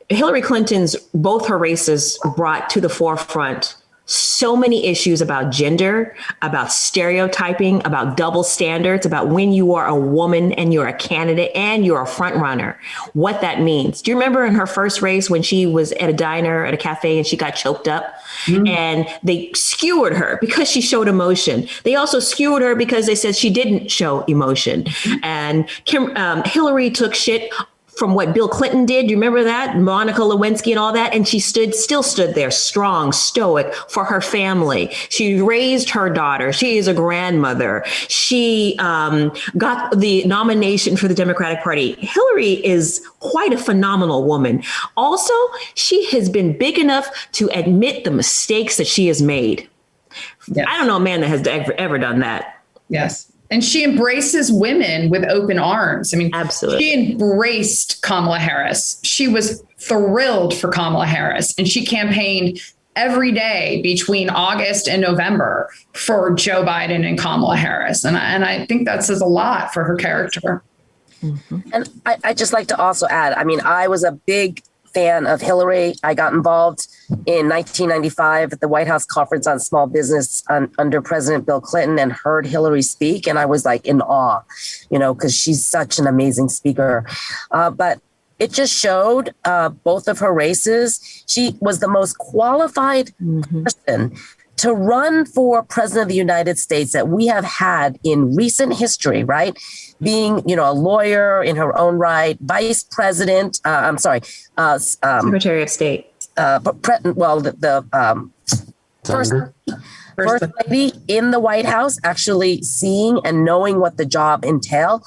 Hillary Clinton's, both her races brought to the forefront so many issues about gender, about stereotyping, about double standards, about when you are a woman and you're a candidate and you're a front runner, what that means. Do you remember in her first race when she was at a diner, at a cafe, and she got choked up? Mm-hmm. And they skewered her because she showed emotion. They also skewered her because they said she didn't show emotion. Mm-hmm. And Hillary took shit from what Bill Clinton did. You remember that? Monica Lewinsky and all that. And she still stood there strong, stoic for her family. She raised her daughter. She is a grandmother. She got the nomination for the Democratic Party. Hillary is quite a phenomenal woman. Also, she has been big enough to admit the mistakes that she has made. Yes. I don't know a man that has ever done that. Yes. And she embraces women with open arms. I mean, absolutely. She embraced Kamala Harris. She was thrilled for Kamala Harris, and she campaigned every day between August and November for Joe Biden and Kamala Harris. And I think that says a lot for her character. Mm-hmm. And I just like to also add, I mean, I was a big fan of Hillary. I got involved in 1995 at the White House Conference on Small Business under President Bill Clinton and heard Hillary speak. And I was like in awe, because she's such an amazing speaker. But it just showed both of her races. She was the most qualified person to run for president of the United States that we have had in recent history, right? Being, a lawyer in her own right, vice president, Secretary of State. First lady in the White House, actually seeing and knowing what the job entailed,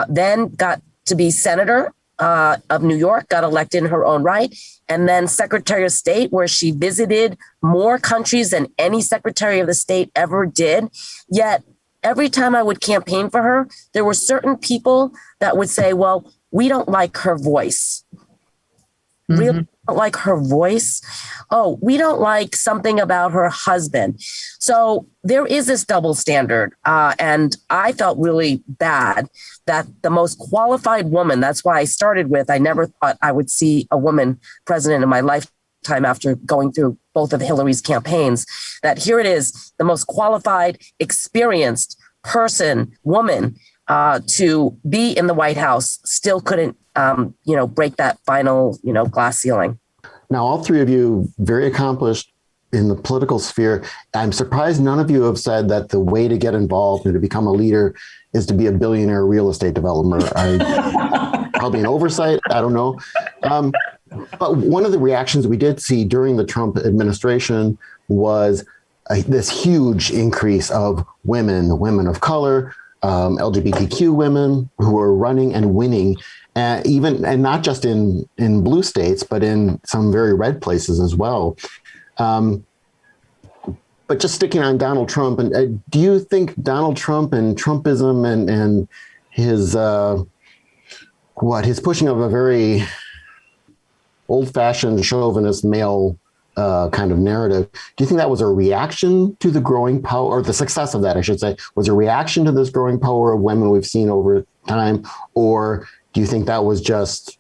then got to be senator of New York, got elected in her own right, and then Secretary of State, where she visited more countries than any Secretary of the State ever did. Yet every time I would campaign for her, there were certain people that would say, well, we don't like her voice. Really don't like her voice. Oh, we don't like something about her husband. So there is this double standard. And I felt really bad that the most qualified woman, that's why I started with, I never thought I would see a woman president in my lifetime after going through both of Hillary's campaigns, that here it is, the most qualified, experienced person, woman, to be in the White House, still couldn't, break that final, glass ceiling. Now, all three of you very accomplished in the political sphere. I'm surprised none of you have said that the way to get involved and to become a leader is to be a billionaire real estate developer. Probably an oversight. I don't know. But one of the reactions we did see during the Trump administration was this huge increase of women of color, LGBTQ women who were running and winning, and not just in blue states, but in some very red places as well. But just sticking on Donald Trump, and do you think Donald Trump and Trumpism and his his pushing of a very old-fashioned chauvinist male kind of narrative, do you think that was a reaction to the growing power, or the success of that, I should say, was a reaction to this growing power of women we've seen over time, or do you think that was just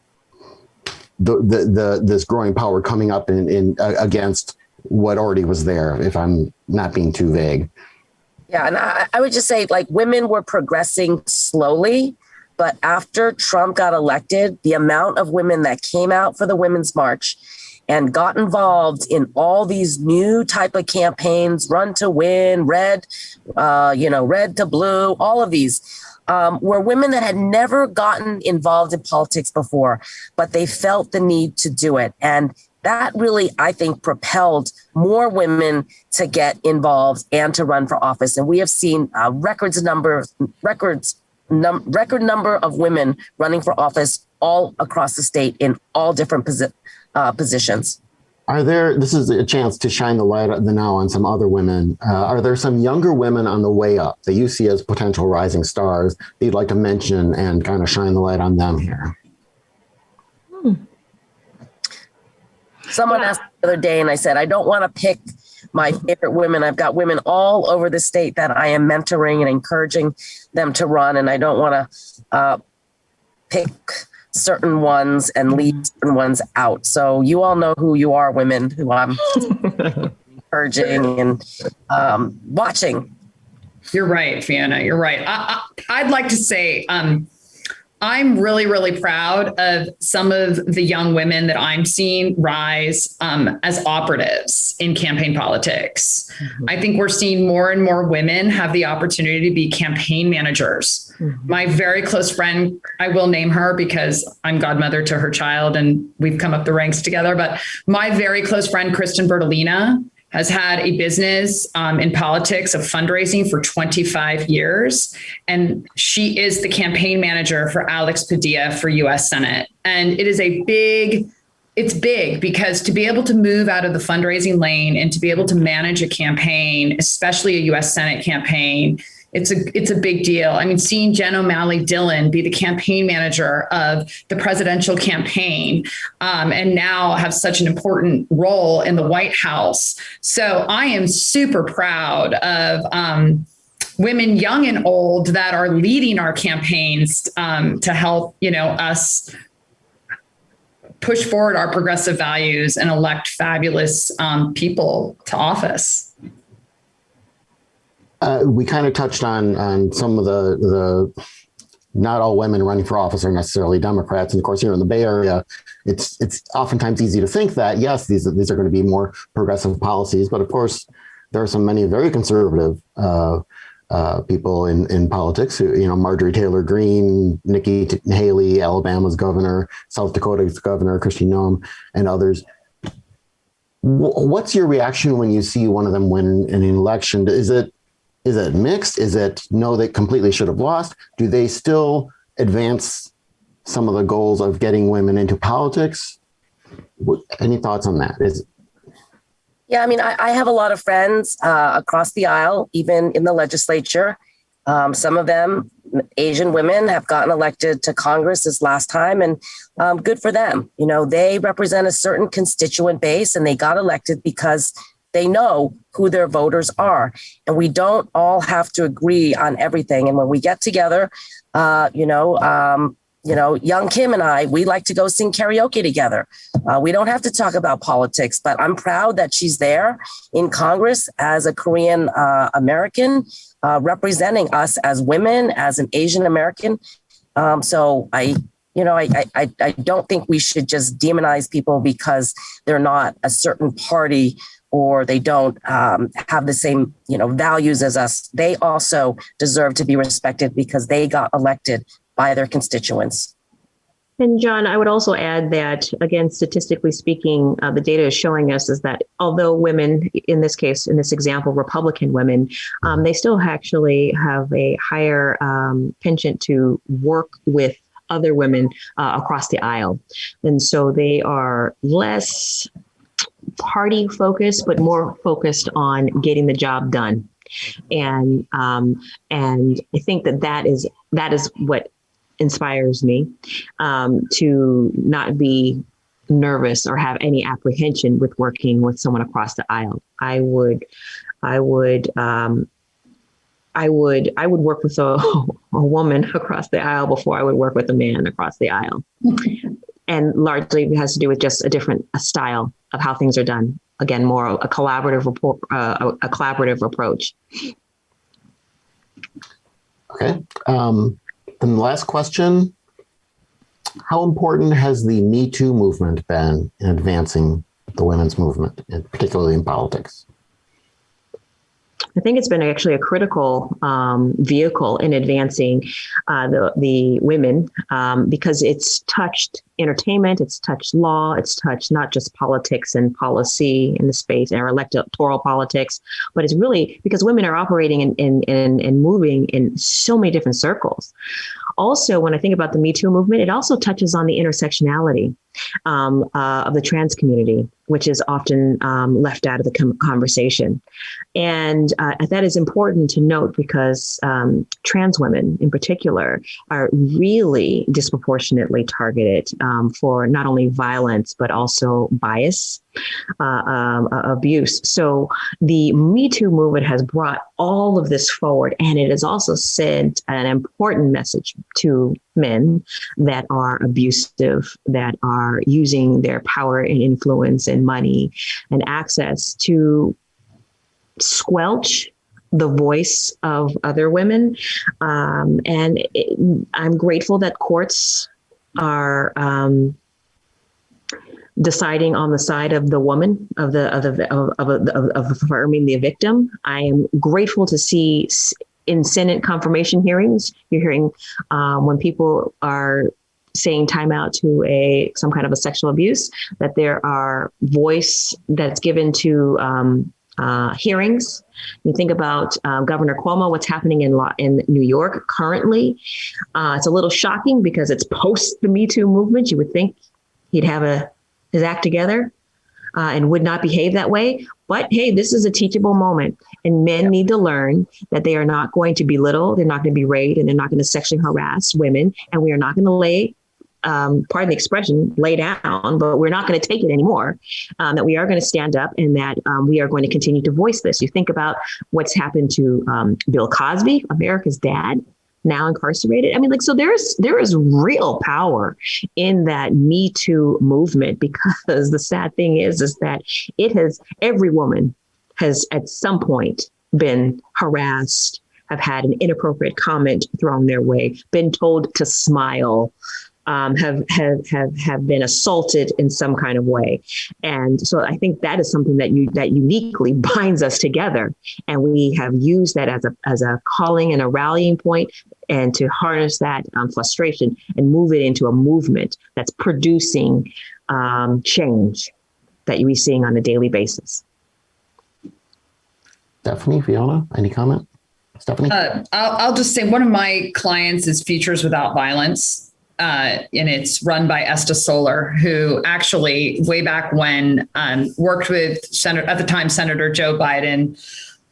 this growing power coming up in against what already was there, if I'm not being too vague? Yeah, and I would just say, like, women were progressing slowly, but after Trump got elected, the amount of women that came out for the Women's March and got involved in all these new type of campaigns, Run to Win, Red to Blue, all of these, were women that had never gotten involved in politics before, but they felt the need to do it. And that really, I think, propelled more women to get involved and to run for office. And we have seen record number of women running for office all across the state in all different positions. This is a chance to shine the light now on some other women. Are there some younger women on the way up that you see as potential rising stars that you'd like to mention and kind of shine the light on them here? Someone asked the other day, and I said, I don't want to pick my favorite women. I've got women all over the state that I am mentoring and encouraging them to run, and I don't want to pick certain ones and leave certain ones out. So you all know who you are, women, who I'm encouraging and watching. You're right, Fiona. You're right. I'd like to say I'm really, really proud of some of the young women that I'm seeing rise as operatives in campaign politics. Mm-hmm. I think we're seeing more and more women have the opportunity to be campaign managers. Mm-hmm. My very close friend, I will name her because I'm godmother to her child and we've come up the ranks together, but my very close friend, Kristen Bertolina, has had a business in politics of fundraising for 25 years. And she is the campaign manager for Alex Padilla for US Senate. And it is it's big because to be able to move out of the fundraising lane and to be able to manage a campaign, especially a US Senate campaign, it's a big deal. I mean, seeing Jen O'Malley Dillon be the campaign manager of the presidential campaign and now have such an important role in the White House. So I am super proud of women young and old that are leading our campaigns to help, us push forward our progressive values and elect fabulous people to office. We kind of touched on some of the not all women running for office are necessarily Democrats. And of course, here in the Bay Area, it's oftentimes easy to think that, yes, these are going to be more progressive policies. But of course, there are many very conservative people in politics who, Marjorie Taylor Greene, Nikki Haley, Alabama's governor, South Dakota's governor, Kristi Noem, and others. What's your reaction when you see one of them win an election? Is it mixed? Is it no, they completely should have lost? Do they still advance some of the goals of getting women into politics? Any thoughts on that? Yeah, I mean, I have a lot of friends across the aisle, even in the legislature. Some of them, Asian women, have gotten elected to Congress this last time, and good for them. You know, they represent a certain constituent base, and they got elected because they know who their voters are. And we don't all have to agree on everything. And when we get together, young Kim and I, we like to go sing karaoke together. We don't have to talk about politics, but I'm proud that she's there in Congress as a Korean American, representing us as women, as an Asian American. So I don't think we should just demonize people because they're not a certain party or they don't have the same, values as us. They also deserve to be respected because they got elected by their constituents. And John, I would also add that, again, statistically speaking, the data is showing us is that although women, in this case, in this example, Republican women, they still actually have a higher penchant to work with other women across the aisle. And so they are less party focused, but more focused on getting the job done. And I think that is what inspires me to not be nervous or have any apprehension with working with someone across the aisle. I would work with a woman across the aisle before I would work with a man across the aisle. And largely it has to do with just a style of how things are done. Again, more a collaborative approach. Okay. Then the last question, how important has the Me Too movement been in advancing the women's movement, and particularly in politics? I think it's been actually a critical vehicle in advancing the women because it's touched entertainment, it's touched law, it's touched not just politics and policy in the space or electoral politics, but it's really because women are operating and moving in so many different circles. Also, when I think about the Me Too movement, it also touches on the intersectionality of the trans community, which is often left out of the conversation. And that is important to note because trans women in particular are really disproportionately targeted for not only violence, but also bias, abuse. So the Me Too movement has brought all of this forward, and it has also sent an important message to men that are abusive, that are using their power and influence and money and access to squelch the voice of other women. I'm grateful that courts are deciding on the side of the woman, of affirming the victim. I am grateful to see in Senate confirmation hearings, you're hearing when people are saying time out to some kind of a sexual abuse, that there are voice that's given to hearings. You think about Governor Cuomo, what's happening in New York currently. It's a little shocking because it's post the Me Too movement. You would think he'd have his act together and would not behave that way. But hey, this is a teachable moment, and men need to learn that they are not going to belittle, they're not going to berate, and they're not going to sexually harass women. And we are not going to lay, pardon the expression, lay down, but we're not going to take it anymore. That we are going to stand up, and that we are going to continue to voice this. You think about what's happened to Bill Cosby, America's dad, now incarcerated. I mean, so there is real power in that Me Too movement, because the sad thing is that every woman has at some point been harassed, have had an inappropriate comment thrown their way, been told to smile, have been assaulted in some kind of way. And so I think that is something that uniquely binds us together. And we have used that as a calling and a rallying point, and to harness that frustration and move it into a movement that's producing change that you're seeing on a daily basis. Stephanie, Fiona, any comment? Stephanie? I'll just say one of my clients is Futures Without Violence. And it's run by Esta Solar, who actually way back when worked with at the time Senator Joe Biden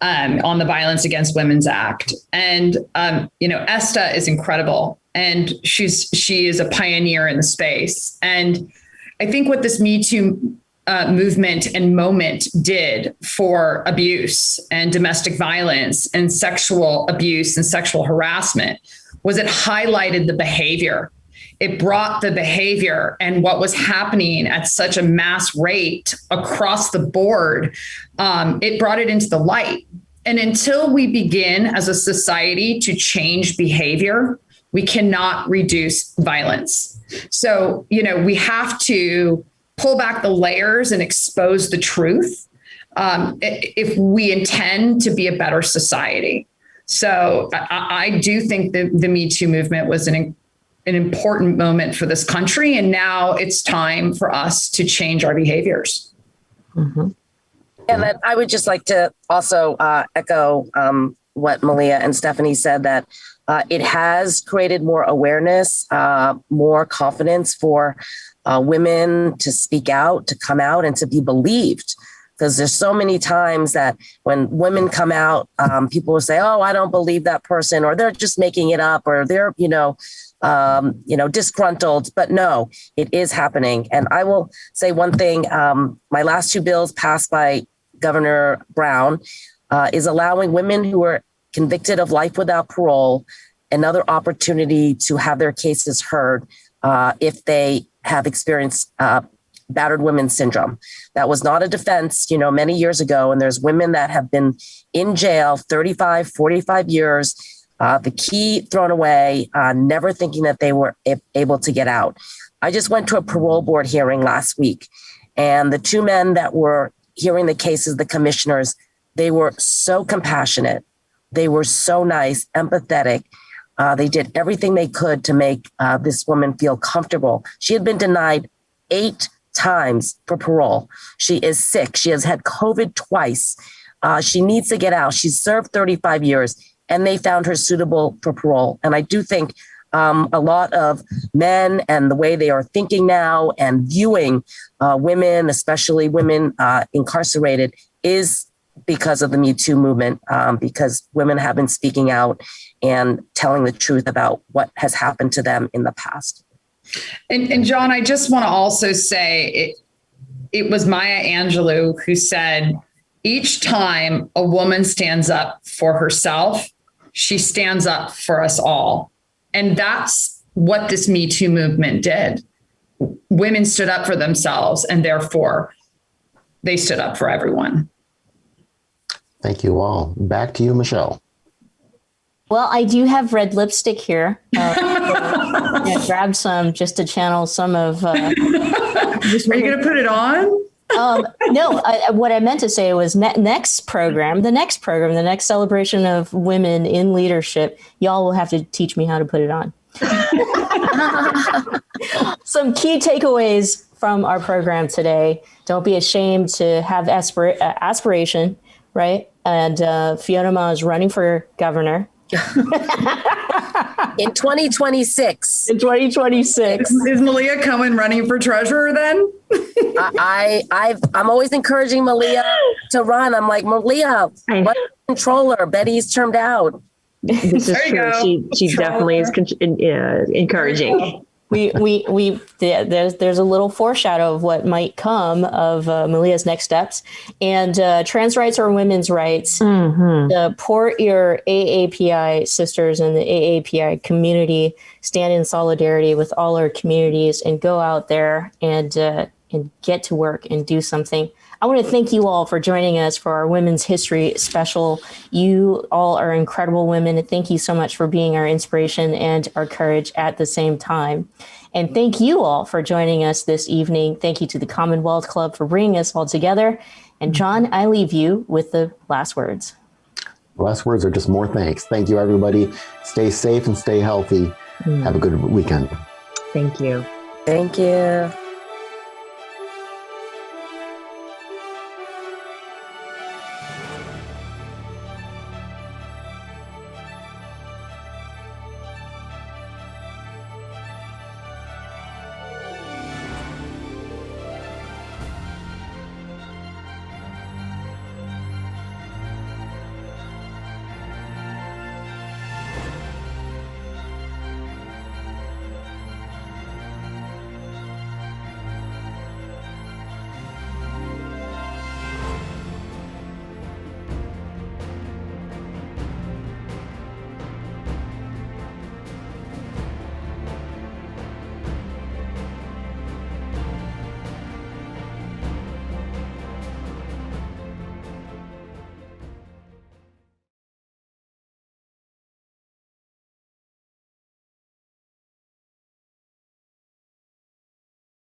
on the Violence Against Women's Act. And, Esta is incredible. And she is a pioneer in the space. And I think what this Me Too movement and moment did for abuse and domestic violence and sexual abuse and sexual harassment was it highlighted the behavior. It brought the behavior and what was happening at such a mass rate across the board. It brought it into the light. And until we begin as a society to change behavior, we cannot reduce violence. So, we have to pull back the layers and expose the truth if we intend to be a better society. So I do think that the Me Too movement was an important moment for this country. And now it's time for us to change our behaviors. Mm-hmm. And then I would just like to also echo what Malia and Stephanie said, that it has created more awareness, more confidence for women to speak out, to come out and to be believed. Because there's so many times that when women come out, people will say, oh, I don't believe that person, or they're just making it up, or they're, disgruntled. But no, it is happening. And I will say one thing, my last 2 bills passed by Governor Brown is allowing women who are convicted of life without parole another opportunity to have their cases heard if they have experienced battered women syndrome. That was not a defense, many years ago. And there's women that have been in jail 35, 45 years, the key thrown away, never thinking that they were able to get out. I just went to a parole board hearing last week, and the 2 men that were hearing the cases, the commissioners, they were so compassionate. They were so nice, empathetic. They did everything they could to make this woman feel comfortable. She had been denied 8 times for parole. She is sick. She has had COVID twice. She needs to get out. She's served 35 years, and they found her suitable for parole. And I do think a lot of men and the way they are thinking now and viewing women, especially women incarcerated, is because of the Me Too movement, because women have been speaking out and telling the truth about what has happened to them in the past. And John, I just want to also say it was Maya Angelou who said, each time a woman stands up for herself, she stands up for us all. And that's what this Me Too movement did. Women stood up for themselves, and therefore they stood up for everyone. Thank you all. Back to you, Michelle. Well, I do have red lipstick here. I grabbed some just to channel some of. Are you going to put it on? No, what I meant to say was the next celebration of women in leadership, y'all will have to teach me how to put it on. Some key takeaways from our program today. Don't be ashamed to have aspiration, right? And Fiona Ma is running for governor. In 2026. In 2026. Is Malia Cohen running for treasurer then? I'm always encouraging Malia to run. I'm like, Malia, what controller? Betty's termed out. This is true. She definitely is encouraging. There's a little foreshadow of what might come of Malia's next steps. And trans rights are women's rights. Mm-hmm. Support your AAPI sisters and the AAPI community. Stand in solidarity with all our communities and go out there and get to work and do something. I want to thank you all for joining us for our Women's History special. You all are incredible women. And thank you so much for being our inspiration and our courage at the same time. And thank you all for joining us this evening. Thank you to the Commonwealth Club for bringing us all together. And John, I leave you with the last words. The last words are just more thanks. Thank you, everybody. Stay safe and stay healthy. Have a good weekend. Thank you. Thank you.